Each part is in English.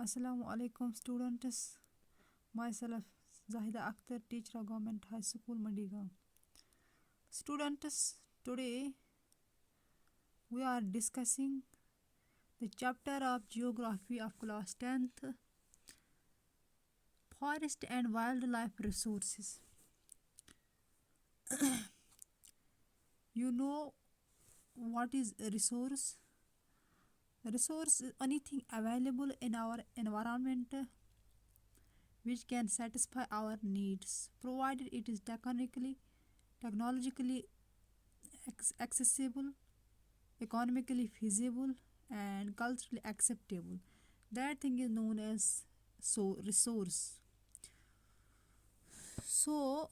Assalamu alaikum students. Myself Zahida Akhtar, teacher of Government High School Mandigam. Students, today we are discussing the chapter of Geography of class 10th, Forest and Wildlife Resources. You know what is a resource? A resource is anything available in our environment which can satisfy our needs, provided it is technologically accessible, economically feasible, and culturally acceptable. That thing is known as resource. So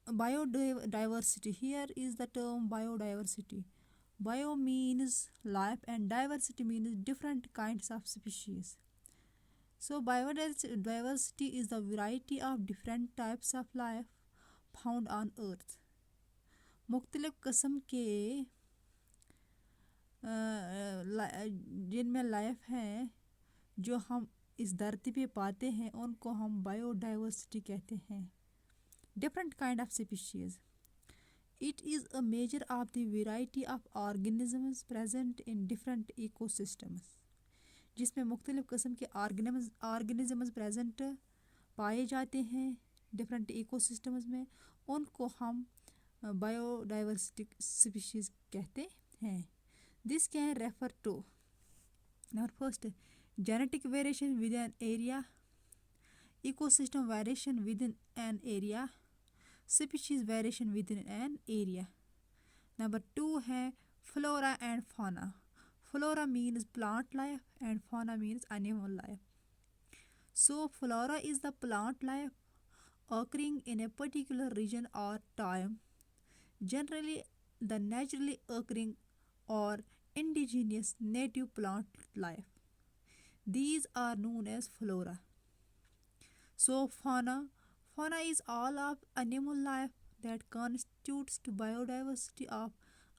biodiversity, here is the term biodiversity. Bio means life and diversity means different kinds of species. So biodiversity is the variety of different types of life found on earth. मुख्तलिफ किस्म के जिनमें life हैं जो हम इस धरती पे पाते हैं उनको हम बायोडाइवर्सिटी कहते हैं. Different kind of species. It is a measure of the variety of organisms present in different ecosystems, जिसमें मुख्तलिफ किस्म के ऑर्गेनिजम्स प्रेजेंट पाए जाते हैं डिफरेंट इकोसिस्टम्स में, उनको हम बायोडाइवर्सिटी स्पीशीज कहते हैं. This can refer to number first genetic variation within an area, ecosystem variation within an area, species variation within an area. Number 2 है flora and fauna. Flora means plant life and fauna means animal life. So flora is the plant life occurring in a particular region or time, generally the naturally occurring or indigenous native plant life. These are known as flora. So fauna is all of animal life that constitutes to biodiversity of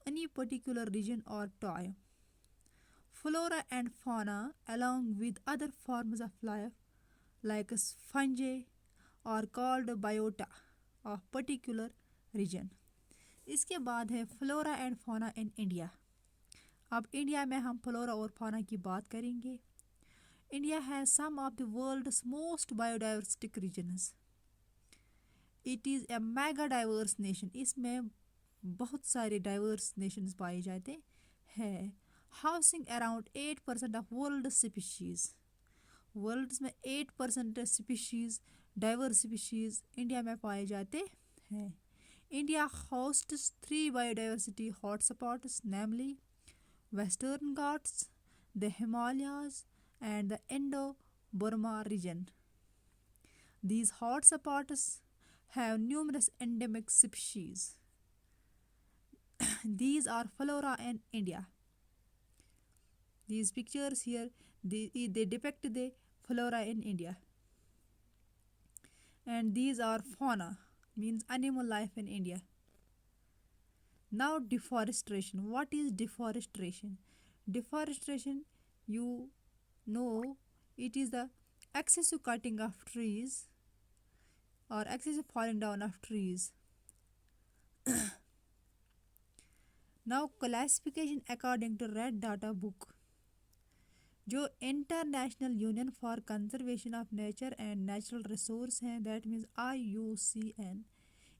any particular region or time. Flora and fauna, along with other forms of life like fungi, are called biota of particular region. इसके बाद है flora and फाना in India. अब India में हम flora और फाना की बात करेंगे. India has some of the world's most biodiversity regions. It is a mega diverse nation. इसमें बहुत सारे डाइवर्स नेशंस पाए जाते हैं. Housing around 8% of world species. World में 8% स्पीशीज डाइवर्स स्पीशीज इंडिया में पाए जाते हैं. India hosts 3 biodiversity hotspots, namely Western Ghats, the Himalayas, and the Indo-Burma region. These hotspots have numerous endemic species. These are flora in India. These pictures here, they depict the flora in India. And these are fauna, means animal life in India. Now deforestation. What is deforestation? Deforestation, you know, it is the excessive cutting of trees or excessive falling down of trees. Now classification according to Red Data Book, जो international union for conservation of nature and natural resource हैं, that means IUCN.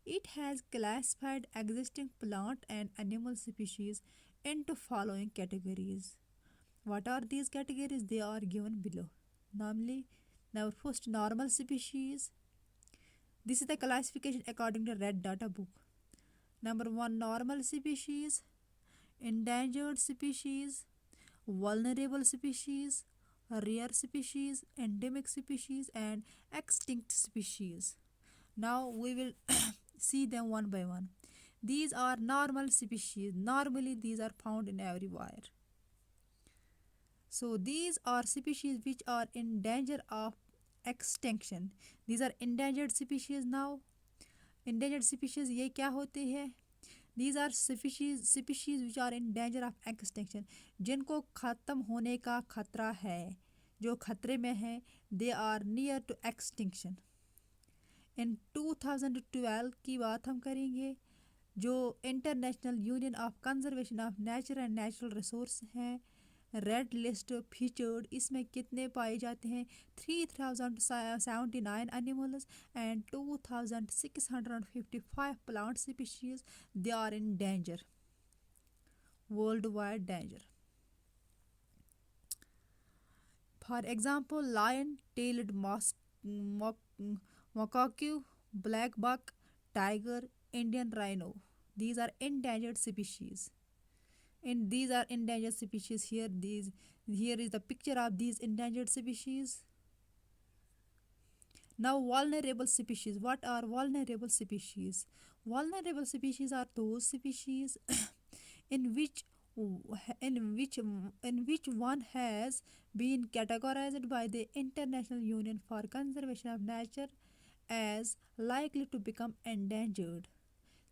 It has classified existing plant and animal species into following categories. What are these categories? They are given below. Namely, now first normal species. This is the classification according to Red Data Book. Number 1, normal species, endangered species, vulnerable species, rare species, endemic species, and extinct species. Now we will see them one by one. These are normal species. Normally these are found in everywhere. So these are species which are in danger of extinction. These are endangered species. Now endangered species ये क्या होते हैं? These are species which are in danger of extinction, जिनको ख़त्म होने का खतरा है, जो खतरे में हैं, they are near to extinction. In 2012 की बात हम करेंगे, जो international union of conservation of nature and natural resource है, रेड लिस्ट फीचर्ड, इसमें कितने पाए जाते हैं? 3079 animals and 2655 plant species, they are in danger, world wide danger. For example, lion tailed macaque, black buck, tiger, Indian rhino. These are endangered species. And these are endangered species. Here is the picture of these endangered species. Now, vulnerable species. What are vulnerable species? Vulnerable species are those species in which in which one has been categorized by the International Union for Conservation of Nature as likely to become endangered.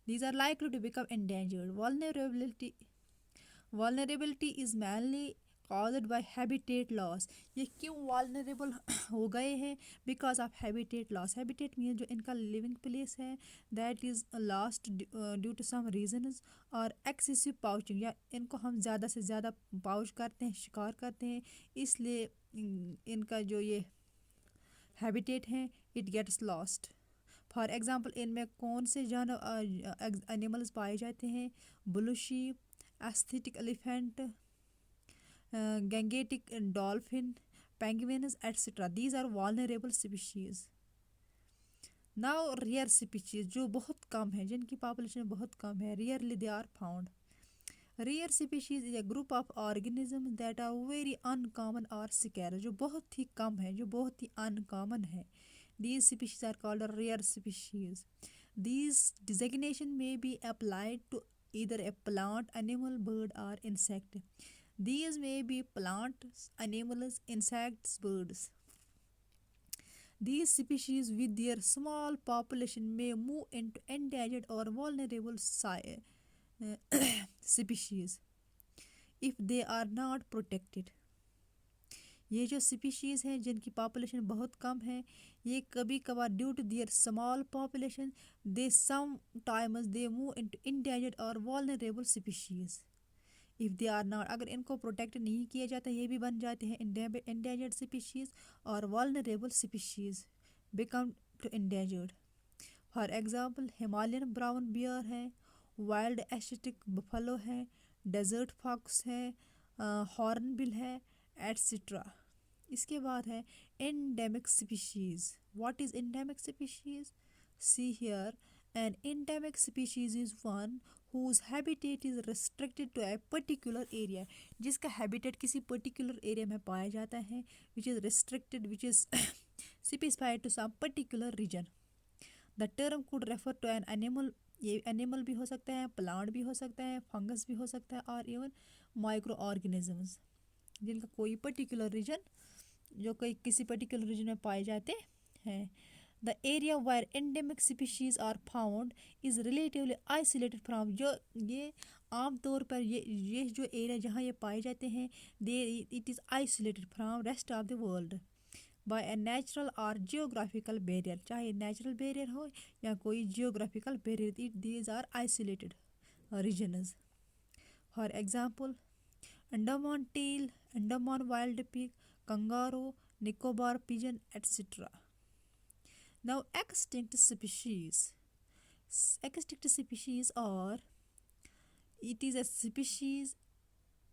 These are likely to become endangered. Vulnerability is mainly caused by habitat loss. ये क्यों vulnerable हो गए हैं? Because of habitat loss. Habitat means जो इनका living place है, that is lost due to some reasons, और excessive poaching, या इनको हम ज़्यादा से ज़्यादा पाउच करते हैं, शिकार करते हैं, इसलिए इनका जो ये हैबिटेट है, it gets lost. For example, इनमें कौन से जानवर एनिमल्स पाए जाते हैं? Blue sheep, Asiatic elephant, Gangetic dolphin, penguins etcetera. These are vulnerable species. Now rare species, जो बहुत कम है, जिनकी पॉपुलेशन बहुत कम है, rarely they are found. Rare species is a group of organism that are very uncommon और scarce, जो बहुत ही कम है, जो बहुत ही अनकॉमन है। These species are called rare species. These designation may be applied to either a plant, animal, bird, or insect. These may be plants, animals, insects, birds. These species with their small population may move into endangered or vulnerable species if they are not protected. ये जो species हैं जिनकी population बहुत कम है, ये कभी कभार due to their small population they sometimes they move into endangered और vulnerable species if they are not, अगर इनको प्रोटेक्ट नहीं किया जाता, ये भी बन जाते हैं इंडेंजर्ड स्पीशीज़, और vulnerable species become to endangered. For example, Himalayan brown bear है, वाइल्ड एशियाटिक बफलो है, डेजर्ट फॉक्स है, हॉर्नबिल है, एटसेट्रा। इसके बाद है endemic species. What is endemic species? See here, an endemic species is one whose habitat is restricted to a particular area, जिसका habitat किसी particular area में पाया जाता है, which is restricted, which is specified to some particular region. The term could refer to an animal, ये animal भी हो सकता है, plant भी हो सकता है, fungus भी हो सकता है, और even microorganisms, जिनका कोई पर्टिकुलर रीजन, जो कोई किसी पर्टिकुलर रीजन में पाए जाते हैं। The area where endemic species are found is relatively isolated from, जो ये आमतौर पर ये जो एरिया जहाँ ये पाए जाते हैं, they it is isolated from rest of the world by a natural और जियोग्राफिकल बैरियर, चाहे नेचुरल बैरियर हो या कोई geographical barrier, it these are isolated regions. For example, Andaman teal, Andaman wild pig, kangaroo, Nicobar pigeon, etcetera. Now, extinct species. Extinct species are, it is a species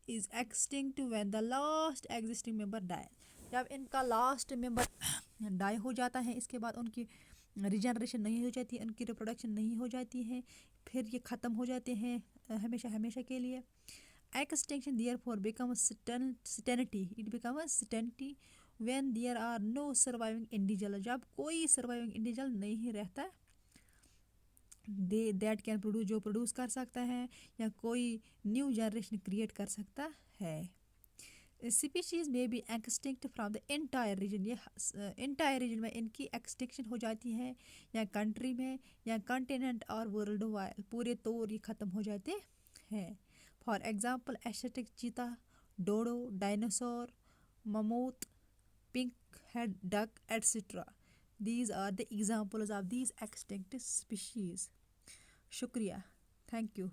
is extinct when the last existing member die. जब इनका last member die हो जाता है, इसके बाद उनकी regeneration नहीं हो जाती, उनकी रिप्रोडक्शन नहीं हो जाती है, फिर ये ख़त्म हो जाते हैं हमेशा हमेशा के लिए। Extinction therefore becomes certainty. It becomes a certainty when there are no surviving individual. जब कोई surviving individual नहीं रहता, that can produce, जो प्रोड्यूस कर सकता है या कोई न्यू जनरेशन क्रिएट कर सकता है। स्पीशीज में भी extinct from the entire reason, ये एंटायर रीजन में इनकी एक्सटिंक्शन हो जाती है, या कंट्री में या कॉन्टिनेंट और वर्ल्ड वाइड पूरे तौर ये ख़त्म हो जाते हैं। For example, Asiatic cheetah, डोडो, dinosaur, ममूथ, pink head duck, etc. These are the examples of these extinct species. Shukriya. Thank you.